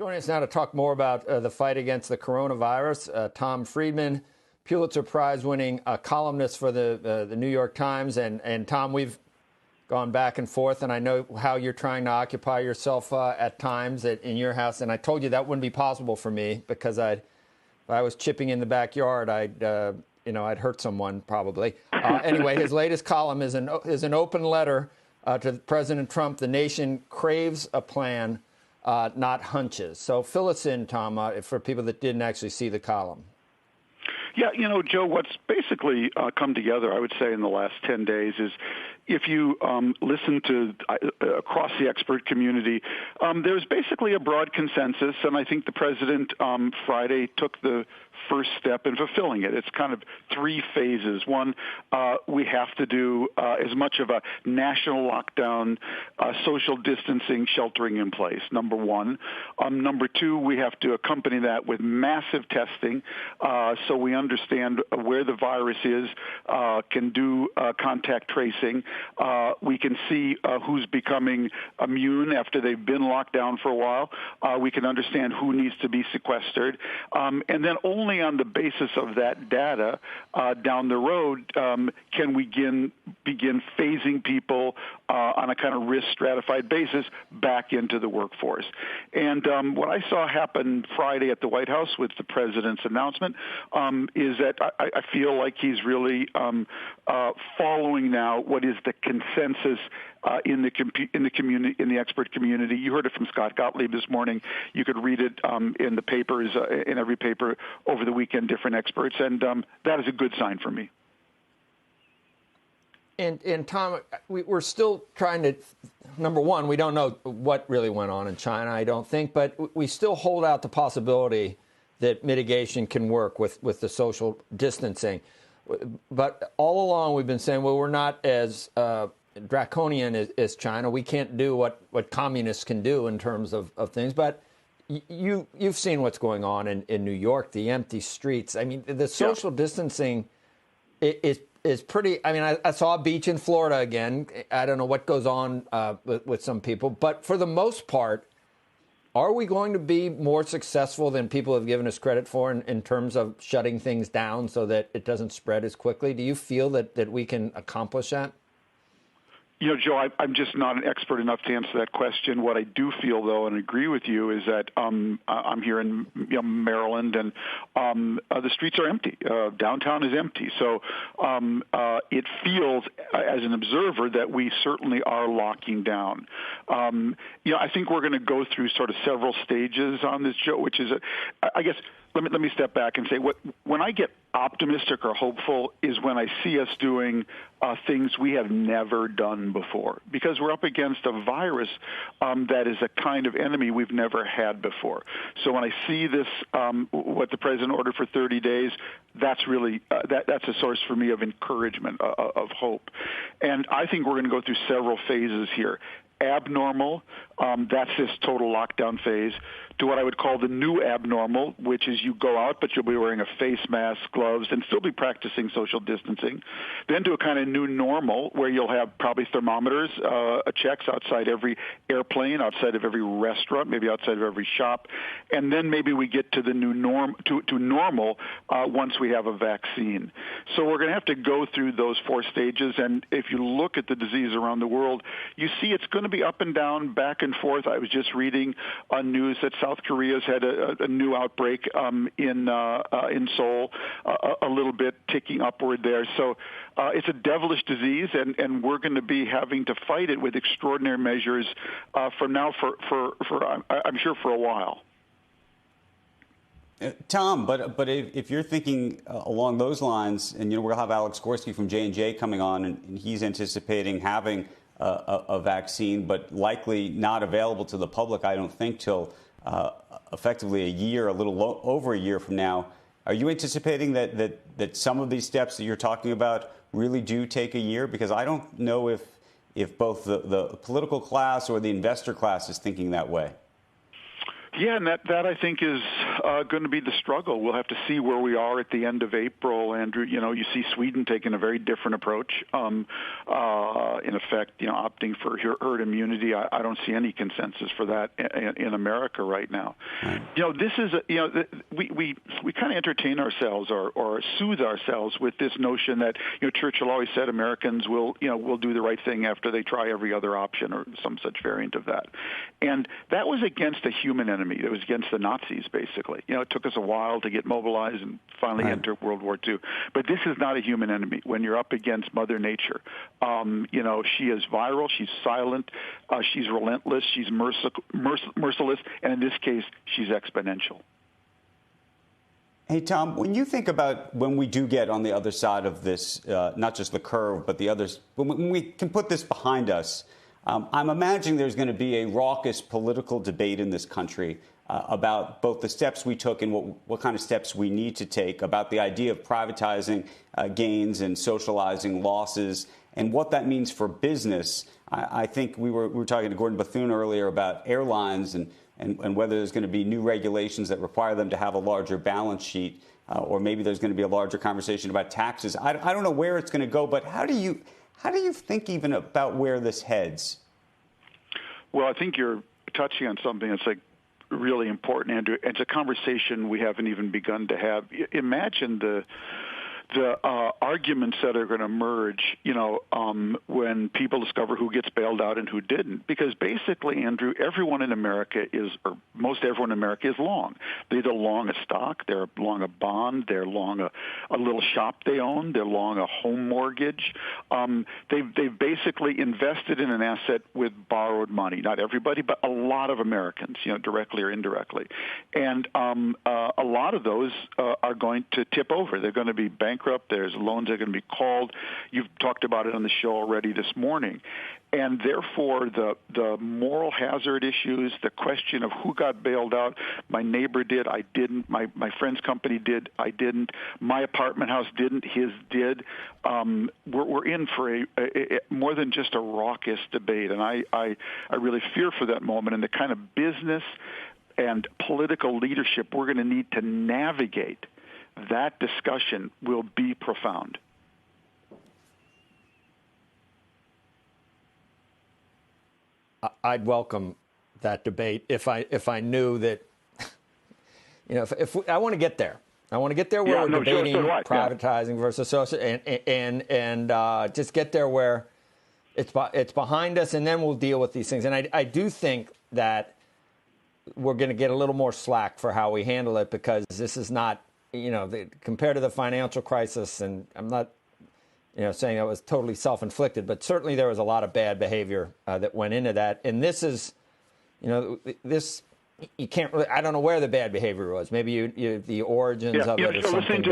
Joining us now to talk more about the fight against the coronavirus, Tom Friedman, Pulitzer Prize winning columnist for the New York Times. And Tom, we've gone back and forth, and I know how you're trying to occupy yourself at times in your house. And I told you that wouldn't be possible for me because if I was chipping in the backyard, I'd hurt someone probably. Anyway, his latest column is an open letter to President Trump. The nation craves a plan, not hunches. So fill us in, Tom, for people that didn't actually see the column. Yeah, Joe, what's basically come together, I would say, in the last 10 days is if you listen to across the expert community, there's basically a broad consensus, and I think the president Friday took the first step in fulfilling it. It's kind of three phases. One, we have to do as much of a national lockdown, social distancing, sheltering in place, number one. Number two, we have to accompany that with massive testing so we understand where the virus is, can do contact tracing. We can see who's becoming immune after they've been locked down for a while. We can understand who needs to be sequestered. And then only on the basis of that data down the road can we begin phasing people on a kind of risk stratified basis back into the workforce. And what I saw happen Friday at the White House with the president's announcement is that I feel like he's really following now what is the consensus in the community, in the expert community. You heard it from Scott Gottlieb this morning. You could read it in the papers, in every paper over the weekend, different experts, and that is a good sign for me. And Tom, we're still trying to, number one, we don't know what really went on in China, I don't think, but we still hold out the possibility that mitigation can work with the social distancing. But all along we've been saying, well, we're not as draconian as China. We can't do what communists can do in terms of things. But you've seen what's going on in New York, the empty streets. I mean, the social distancing is pretty. I mean, I saw a beach in Florida again. I don't know what goes on with some people. But for the most part, are we going to be more successful than people have given us credit for in terms of shutting things down so that it doesn't spread as quickly? Do you feel that we can accomplish that? Joe, I'm just not an expert enough to answer that question. What I do feel, though, and agree with you, is that I'm here in Maryland, and the streets are empty. Downtown is empty. So it feels, as an observer, that we certainly are locking down. I think we're going to go through sort of several stages on this, Joe, which is, I guess, let me step back and say when I get optimistic or hopeful is when I see us doing things we have never done before, because we're up against a virus that is a kind of enemy we've never had before. So when I see this, what the president ordered for 30 days, that's really that's a source for me of encouragement, of hope. And I think we're going to go through several phases here. Abnormal, that's this total lockdown phase, to what I would call the new abnormal, which is you go out, but you'll be wearing a face mask, gloves, and still be practicing social distancing. Then to a kind of new normal, where you'll have probably thermometers, checks outside every airplane, outside of every restaurant, maybe outside of every shop. And then maybe we get to the new norm, to normal, once we have a vaccine. So we're going to have to go through those four stages. And if you look at the disease around the world, you see it's going to be up and down, back and forth. I was just reading on news that South Korea's had a new outbreak in Seoul, a little bit ticking upward there. So it's a devilish disease, and we're going to be having to fight it with extraordinary measures from now for I'm sure for a while. Tom, but if you're thinking along those lines, and we'll have Alex Gorski from J&J coming on, and he's anticipating having a vaccine, but likely not available to the public, I don't think, till effectively a year, a little over a year from now. Are you anticipating that some of these steps that you're talking about really do take a year? Because I don't know if both the political class or the investor class is thinking that way. Yeah, and that I think is going to be the struggle. We'll have to see where we are at the end of April, Andrew. You see Sweden taking a very different approach. In effect, opting for herd immunity. I don't see any consensus for that in America right now. This is we kind of entertain ourselves or soothe ourselves with this notion that Churchill always said Americans will do the right thing after they try every other option or some such variant of that. And that was against a human enemy. It was against the Nazis, basically. It took us a while to get mobilized and finally enter World War II. But this is not a human enemy. When you're up against Mother Nature, she is viral, she's silent, she's relentless, she's merciless, and in this case, she's exponential. Hey, Tom, when you think about when we do get on the other side of this, not just the curve, but the others, when we can put this behind us, I'm imagining there's going to be a raucous political debate in this country about both the steps we took and what kind of steps we need to take, about the idea of privatizing gains and socializing losses, and what that means for business. I think we were talking to Gordon Bethune earlier about airlines and whether there's going to be new regulations that require them to have a larger balance sheet, or maybe there's going to be a larger conversation about taxes. I don't know where it's going to go, but how do you think even about where this heads? Well, I think you're touching on something that's really important, Andrew. It's a conversation we haven't even begun to have. Imagine the arguments that are going to emerge, when people discover who gets bailed out and who didn't. Because basically, Andrew, everyone in America or most everyone in America is long. They're either long a stock, they're long a bond, they're long a little shop they own, they're long a home mortgage. They've basically invested in an asset with borrowed money. Not everybody, but a lot of Americans, directly or indirectly. And a lot of those are going to tip over. They're going to be bankrupt. There's loans that are going to be called. You've talked about it on the show already this morning. And therefore, the moral hazard issues, the question of who got bailed out, my neighbor did, I didn't, my friend's company did, I didn't, my apartment house didn't, his did. We're in for a more than just a raucous debate. And I really fear for that moment and the kind of business and political leadership we're going to need to navigate that discussion will be profound. I'd welcome that debate if I knew that, if I want to get there. I want to get there where we're debating privatizing versus social, and just get there where it's behind us, and then we'll deal with these things. And I do think that we're going to get a little more slack for how we handle it, because this is not, compared to the financial crisis, and I'm not, saying it was totally self-inflicted, but certainly there was a lot of bad behavior that went into that. And this is, this, you can't really, I don't know where the bad behavior was. Maybe the origins of it or something.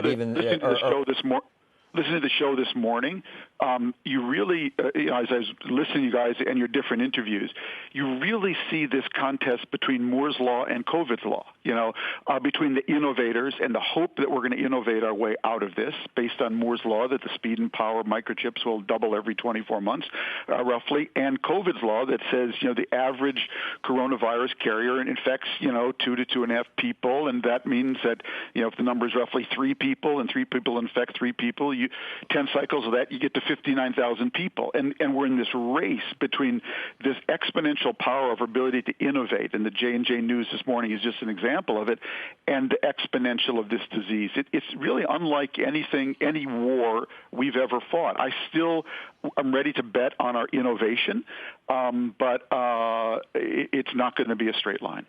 Listening to the show this morning, you really, as I was listening to you guys and your different interviews, you really see this contest between Moore's Law and COVID's Law, between the innovators and the hope that we're going to innovate our way out of this based on Moore's Law, that the speed and power of microchips will double every 24 months, roughly, and COVID's Law that says, the average coronavirus carrier infects, 2 to 2.5 people, and that means that, if the number is roughly 3 people and 3 people infect 3 people, 10 cycles of that, you get to 59,000 people. And we're in this race between this exponential power of our ability to innovate, and the J&J news this morning is just an example of it, and the exponential of this disease. It's really unlike any war we've ever fought. I'm ready to bet on our innovation, but it's not going to be a straight line.